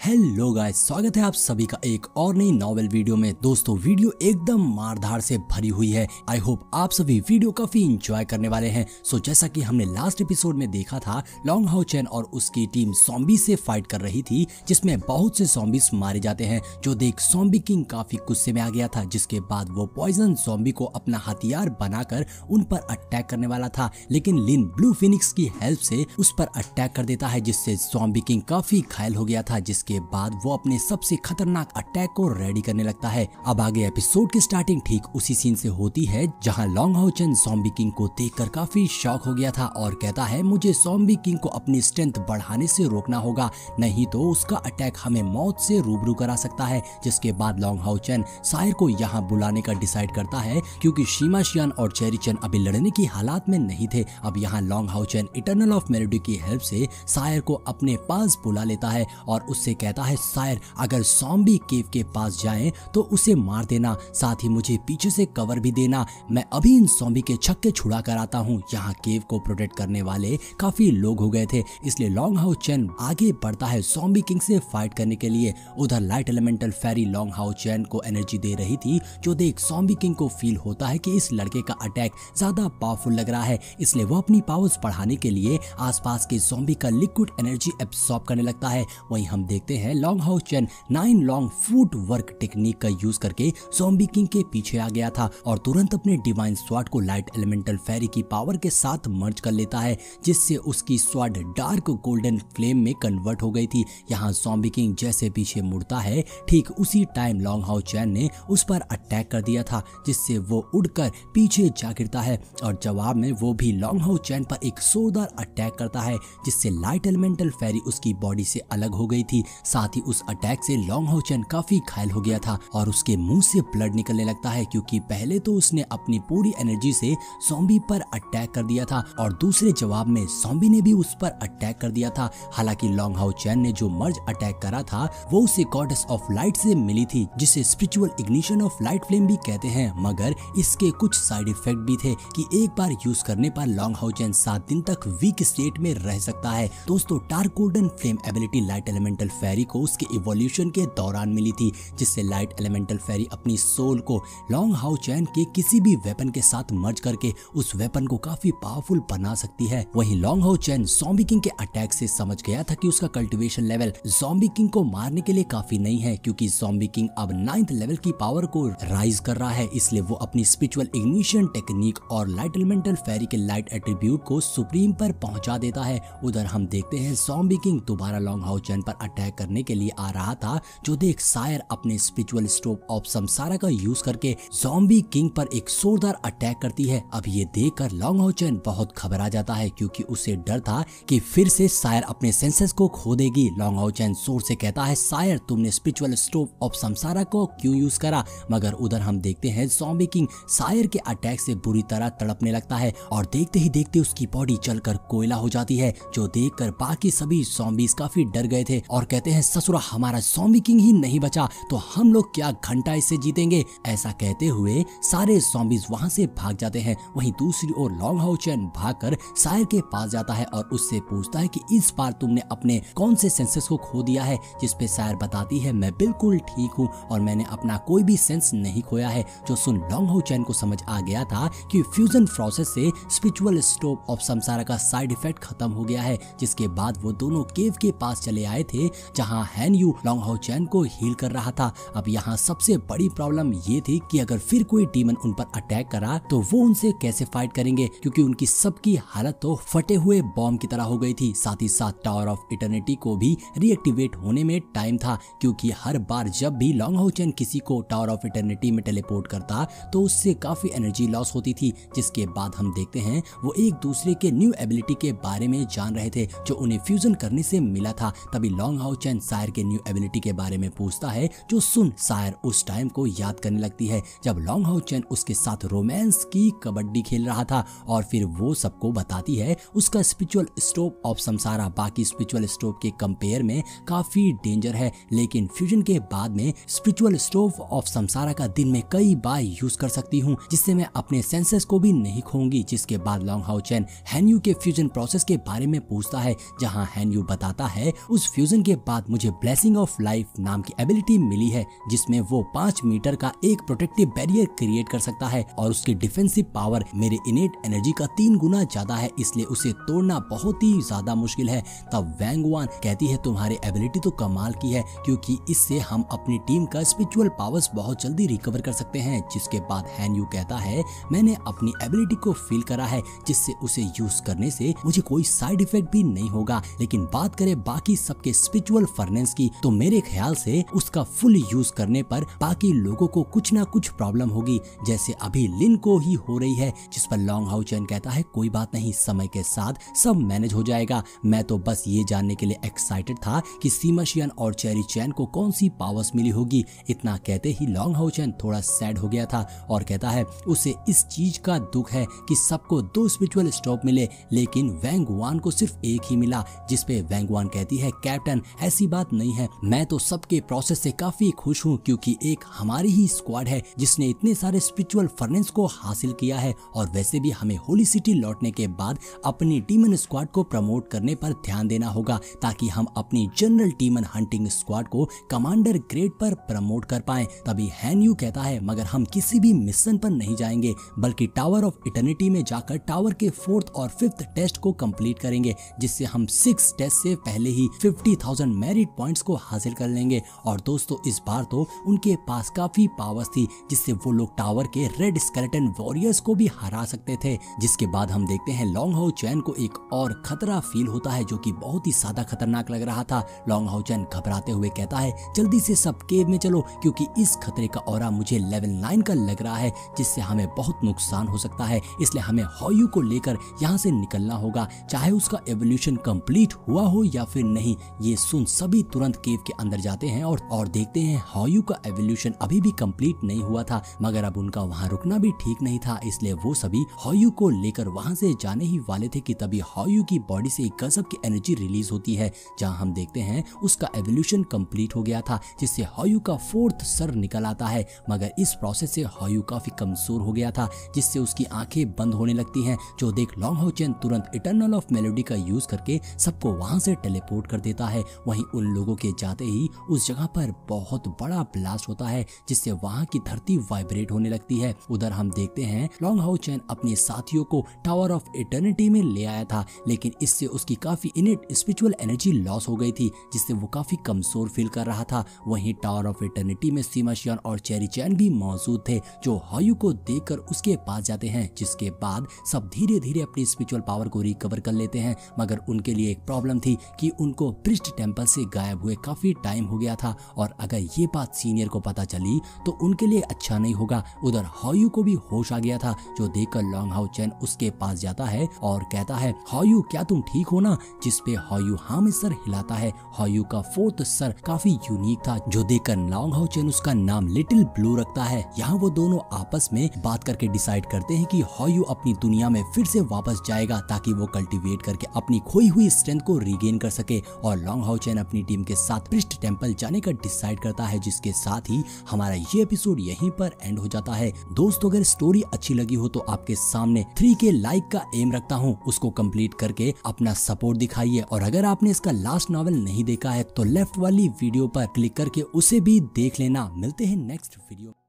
Hello guys, स्वागत है आप सभी का एक और नई नॉवेल वीडियो में। दोस्तों वीडियो एकदम मारधार से भरी हुई है। आई होप आप सभी वीडियो काफी एंजॉय करने वाले हैं। सो जैसा कि हमने लास्ट एपिसोड में देखा था, लॉन्ग हाउ चेन और उसकी टीम ज़ॉम्बी से फाइट कर रही थी, जिसमें बहुत से ज़ॉम्बीज मारे जाते हैं। जो देख ज़ॉम्बी किंग काफी गुस्से में आ गया था, जिसके बाद वो पॉइजन ज़ॉम्बी को अपना हथियार बनाकर उन पर अटैक करने वाला था, लेकिन लिन ब्लू फिनिक्स की हेल्प से उस पर अटैक कर देता है, जिससे ज़ॉम्बी किंग काफी घायल हो गया था। जिसके बाद वो अपने सबसे खतरनाक अटैक को रेडी करने लगता है। अब आगे एपिसोड की स्टार्टिंग ठीक उसी सीन से होती है, जहां long Hao chain zombie king को देखकर काफी शॉक हो गया था और कहता है मुझे ज़ॉम्बी किंग को अपनी स्ट्रेंथ बढ़ाने से रोकना होगा, नहीं तो उसका अटैक हमें मौत से रूबरू करा सकता है। जिसके बाद लॉन्ग हाउ चेन सायर को यहाँ बुलाने का डिसाइड करता है, क्योंकि शीमा शियान और चेरी चेन अभी लड़ने की हालात में नहीं थे। अब यहाँ long Hao chain eternal of melody की हेल्प से सायर को अपने पास बुला लेता है और उससे कहता है सायर, अगर ज़ॉम्बी केव के पास जाएं तो उसे मार देना, साथ ही मुझे पीछे से कवर भी देना। मैं अभी इन ज़ॉम्बी के छक्के छुड़ा कर आता हूँ। यहाँ केव को प्रोटेक्ट करने वाले काफी लोग हो गए थे, इसलिए लॉन्ग हाउ चेन आगे बढ़ता है ज़ॉम्बी किंग से फाइट करने के लिए। उधर light elemental fairy Long Hao Chen को एनर्जी दे रही थी, जो देख ज़ॉम्बी किंग को फील होता है कि इस लड़के का अटैक ज्यादा पावरफुल लग रहा है, इसलिए वो अपनी पावर्स बढ़ाने के लिए आसपास के ज़ॉम्बी का लिक्विड एनर्जी एब्सॉर्ब करने लगता है। वहीं हम देखते हैं long Hao chain 9 long foot work technique का यूज करके ज़ॉम्बी किंग के पीछे आ गया था और तुरंत अपने डिवाइन स्वॉर्ड को लाइट एलिमेंटल फेरी की पावर के साथ मर्ज कर लेता है, जिससे उसकी स्वॉर्ड डार्क गोल्डन फ्लेम में कन्वर्ट हो गई थी। यहाँ ज़ॉम्बी किंग जैसे पीछे मुड़ता है, ठीक उसी टाइम लॉन्ग हाउ चेन ने उस पर अटैक कर दिया था, जिससे वो उड़कर पीछे जा गिरता है और जवाब में वो भी लॉन्ग हाउ चेन पर एक जोरदार अटैक करता है, जिससे लाइट एलिमेंटल फेरी उसकी बॉडी से अलग हो गई थी। साथ ही उस अटैक से लॉन्ग हाउ चेन काफी घायल हो गया था और उसके मुंह से ब्लड निकलने लगता है, क्योंकि पहले तो उसने अपनी पूरी एनर्जी से ज़ॉम्बी पर अटैक कर दिया था और दूसरे जवाब में ज़ॉम्बी ने भी उस पर अटैक कर दिया था। हालांकि लॉन्ग हाउ चेन ने जो मर्ज अटैक करा था वो उसे गॉडेस ऑफ लाइट से मिली थी, जिसे spiritual ignition of light flame भी कहते हैं, मगर इसके कुछ साइड इफेक्ट भी थे कि एक बार यूज करने पर लॉन्ग हाउ चेन 7 दिन तक वीक स्टेट में रह सकता है। दोस्तों dark golden flame ability light elemental fairy को उसके इवोल्यूशन के दौरान मिली थी, जिससे लाइट एलिमेंटल फेरी अपनी सोल को लॉन्ग हाउ चेन के किसी भी वेपन के साथ मर्ज करके उस वेपन को काफी पावरफुल बना सकती है। वहीं long Hao chain zombie king के अटैक से समझ गया था कि उसका कल्टीवेशन लेवल ज़ॉम्बी किंग को मारने के लिए काफी नहीं है, क्योंकि ज़ॉम्बी किंग अब 9th लेवल की पावर को राइज कर रहा है, इसलिए वो अपनी स्पिरिचुअल इग्निशन टेक्निक और लाइट एलिमेंटल फेरी के लाइट एट्रीब्यूट को सुप्रीम पर पहुंचा देता है। उधर हम देखते हैं ज़ॉम्बी किंग दोबारा लॉन्ग हाउ चेन पर अटैक करने के लिए आ रहा था, जो देख सायर अपने स्पिरिचुअल स्टोव ऑफ समसारा का यूज करके ज़ॉम्बी किंग पर एक जोरदार अटैक करती है। अब ये देखकर लॉन्ग हाउ चेन बहुत घबरा जाता है, क्योंकि उसे डर था कि फिर से सायर अपने सेंसेस को खो देगी। लॉन्ग हाउ चेन जोर से कहता है सायर, तुमने स्पिरिचुअल स्टोव ऑफ समसारा को क्यों यूज करा? मगर उधर हम देखते हैं ज़ॉम्बी किंग सायर के अटैक से बुरी तरह तड़पने लगता है और देखते ही देखते उसकी बॉडी जलकर कोयला हो जाती है, जो देखकर बाकी सभी ज़ॉम्बीज काफी डर गए थे और कहते हैं ससुरा, हमारा ज़ॉम्बी किंग ही नहीं बचा तो हम लोग क्या घंटा इससे जीतेंगे। ऐसा कहते हुए सारे ज़ॉम्बीज वहां से भाग जाते हैं। वहीं दूसरी ओर लॉन्ग हाउ चेन भागकर सायर के पास जाता है और उससे पूछता है कि इस बार तुमने अपने कौन से सेंसेस को खो दिया है, जिस पे सायर बताती है मैं बिल्कुल ठीक हूँ और मैंने अपना कोई भी सेंस नहीं खोया है। जो सुन लॉन्ग हाउ चेन को समझ आ गया था कि फ्यूजन प्रोसेस से स्पिरिचुअल स्टोव ऑफ समसारा का साइड इफेक्ट खत्म हो गया है, जिसके बाद वो दोनों केव के पास चले आए थे, जहां हैन यू लॉन्ग हाउ चेन को हील कर रहा था। अब यहाँ सबसे बड़ी प्रॉब्लम ये थी कि अगर फिर कोई डीमन उन पर अटैक करा तो वो उनसे कैसे फाइट करेंगे, क्योंकि उनकी सबकी हालत तो फटे हुए बॉम्ब की तरह हो गई थी। साथ ही साथ टावर ऑफ इटर्निटी को भी रीएक्टिवेट होने में टाइम था, क्योंकि हर बार जब भी लॉन्ग हाउ चेन किसी को टावर ऑफ इटर्निटी में टेलीपोर्ट करता तो उससे काफी एनर्जी लॉस होती थी। जिसके बाद हम देखते हैं वो एक दूसरे के न्यू एबिलिटी के बारे में जान रहे थे, जो उन्हें फ्यूजन करने से मिला था। तभी लॉन्ग हाउ चेन सायर के न्यू एबिलिटी के बारे में पूछता है, जो सुन सायर उस टाइम को याद करने लगती है जब लॉन्ग हाउ चेन उसके साथ रोमांस की कबड्डी खेल रहा था, और फिर वो सबको बताती है उसका स्पिरिचुअल स्टोव ऑफ समसारा बाकी स्पिरिचुअल स्टोव के कंपेयर में काफी डेंजर है, लेकिन फ्यूजन के बाद में स्पिरिचुअल स्टोव ऑफ समसारा का दिन में कई बार यूज कर सकती हूँ, जिससे मैं अपने सेंसेस को भी नहीं खोऊंगी। जिसके बाद Long Hao Chen Han Yu के फ्यूजन प्रोसेस के बारे में पूछता है, जहाँ हैन यू बताता है उस फ्यूजन के बाद बाद मुझे ब्लेसिंग ऑफ लाइफ नाम की एबिलिटी मिली है, जिसमें वो 5 मीटर का एक प्रोटेक्टिव बैरियर क्रिएट कर सकता है और उसकी डिफेंसिव पावर मेरे इनेट एनर्जी का 3 गुना ज्यादा है, इसलिए उसे तोड़ना बहुत ही ज्यादा मुश्किल है। तब वैंग वान कहती है तुम्हारी एबिलिटी तो कमाल की है, क्योंकि इससे हम अपनी टीम का स्पिरिचुअल पावर्स बहुत जल्दी रिकवर कर सकते हैं। जिसके बाद हैन यू कहता है मैंने अपनी एबिलिटी को फील करा है, जिससे उसे यूज करने से मुझे कोई साइड इफेक्ट भी नहीं होगा। लेकिन बात करें बाकी सबके स्पिरिचुअल फर्नेस की, तो मेरे ख्याल से उसका फुल यूज करने पर बाकी लोगों को कुछ ना कुछ प्रॉब्लम होगी, जैसे अभी लिन को ही हो रही है। जिस पर लॉन्ग हाउ चैन कहता है कोई बात नहीं, समय के साथ सब मैनेज हो जाएगा। मैं तो बस ये जानने के लिए एक्साइटेड था कि सीमा शियन और चेरी चैन को कौन सी पावर्स मिली होगी। इतना कहते ही लॉन्ग हाउ चैन थोड़ा सैड हो गया था और कहता है उसे इस चीज का दुख है कि सबको 2 स्पिरिचुअल स्टॉप मिले, लेकिन वैंग वान को सिर्फ एक ही मिला। जिस पे वैंग वान कहती है कैप्टन ऐसी बात नहीं है, मैं तो सबके प्रोसेस से काफी खुश हूँ, क्योंकि एक हमारी ही स्क्वाड है जिसने इतने सारे स्पिरिचुअल फर्नेस को हासिल किया है। और वैसे भी हमें होली सिटी लौटने के बाद अपनी डीमन स्क्वाड को प्रमोट करने पर ध्यान देना होगा, ताकि हम अपनी जनरल डीमन हंटिंग स्क्वाड को कमांडर ग्रेड पर प्रमोट कर पाए। तभी हैन यू कहता है मगर हम किसी भी मिशन पर नहीं जाएंगे, बल्कि टावर ऑफ इटर्निटी में जाकर टावर के 4th और 5th टेस्ट को कंप्लीट करेंगे, जिससे हम 6 टेस्ट से पहले ही 50,000 मेरिट पॉइंट्स को हासिल कर लेंगे। और दोस्तों इस बार तो उनके पास काफी पावर्स थी, जिससे वो लोग टावर के रेड स्केलेटन वॉरियर्स को भी हरा सकते थे। जिसके बाद हम देखते हैं लॉन्ग हाउ चैन को एक और खतरा फील होता है, जो कि बहुत ही ज्यादा खतरनाक लग रहा था। लॉन्ग हाउ चैन घबराते हुए कहता है जल्दी से सब केव में चलो, क्योंकि इस खतरे का ऑरा मुझे लेवल 9 का लग रहा है, जिससे हमें बहुत नुकसान हो सकता है। इसलिए हमें हॉयू को लेकर यहाँ से निकलना होगा, चाहे उसका एवोल्यूशन कंप्लीट हुआ हो या फिर नहीं। ये सुन सभी तुरंत केव के अंदर जाते हैं और देखते हैं हॉयू का एवोल्यूशन अभी भी कंप्लीट नहीं हुआ था, मगर अब उनका वहाँ रुकना भी ठीक नहीं था। इसलिए वो सभी हॉयू को लेकर वहाँ से जाने ही वाले थे कि तभी हॉयू की बॉडी से एक गजब की एनर्जी रिलीज होती है, जहाँ हम देखते हैं उसका एवोल्यूशन कंप्लीट हो गया था, जिससे हॉयू का 4th सर निकल आता है। मगर इस प्रोसेस से हॉयू काफी कमजोर हो गया था, जिससे उसकी आंखें बंद होने लगती हैं, जो देख लॉन्ग हाउ चैन तुरंत इटर्नल ऑफ मेलोडी का यूज करके सबको वहां से टेलीपोर्ट कर देता है। वहीं उन लोगों के जाते ही उस जगह पर बहुत बड़ा ब्लास्ट होता है, जिससे वहां की धरती वाइब्रेट होने लगती है। उधर हम देखते हैं लॉन्ग हाउ चैन अपने साथियों को टावर ऑफ इटर्निटी में ले आया था, लेकिन इससे उसकी काफी इनेट स्पिरिचुअल एनर्जी लॉस हो गई थी, जिससे वो काफी कमजोर फील कर रहा था। वहीं टावर ऑफ इटर्निटी में सीमा शियन और चेरी चैन भी मौजूद थे, जो हॉयू को देखकर उसके पास जाते हैं। जिसके बाद सब धीरे धीरे अपनी स्पिरिचुअल पावर को रिकवर कर लेते हैं, मगर उनके लिए एक प्रॉब्लम थी कि उनको प्रिस्ट टेम्पल से गायब हुए काफी टाइम हो गया था, और अगर ये बात सीनियर को पता चली तो उनके लिए अच्छा नहीं होगा। उधर हॉयू को भी होश आ गया था, जो देखकर लॉन्ग हाउ चैन उसके पास जाता है और कहता है हॉयू क्या तुम ठीक हो ना? जिस पे हॉयू हाँ में सर हिलाता है। हॉयू का 4th सर काफी यूनिक था, जो देखकर लॉन्ग हाउ चैन उसका नाम लिटिल ब्लू रखता है। यहाँ वो दोनों आपस में बात करके डिसाइड करते हैं कि हॉयू अपनी दुनिया में फिर से वापस जाएगा, ताकि वो कल्टीवेट करके अपनी खोई हुई स्ट्रेंथ को रीगेन कर सके। और लॉन्ग हाउ चैन अपनी टीम के साथ प्रिस्ट टेम्पल जाने का डिसाइड करता है, जिसके साथ ही हमारा ये एपिसोड यहीं पर एंड हो जाता है। दोस्तों अगर स्टोरी अच्छी लगी हो तो आपके सामने 3K लाइक का एम रखता हूँ, उसको कंप्लीट करके अपना सपोर्ट दिखाइए। और अगर आपने इसका लास्ट नॉवेल नहीं देखा है तो लेफ्ट वाली वीडियो पर क्लिक करके उसे भी देख लेना। मिलते हैं नेक्स्ट वीडियो।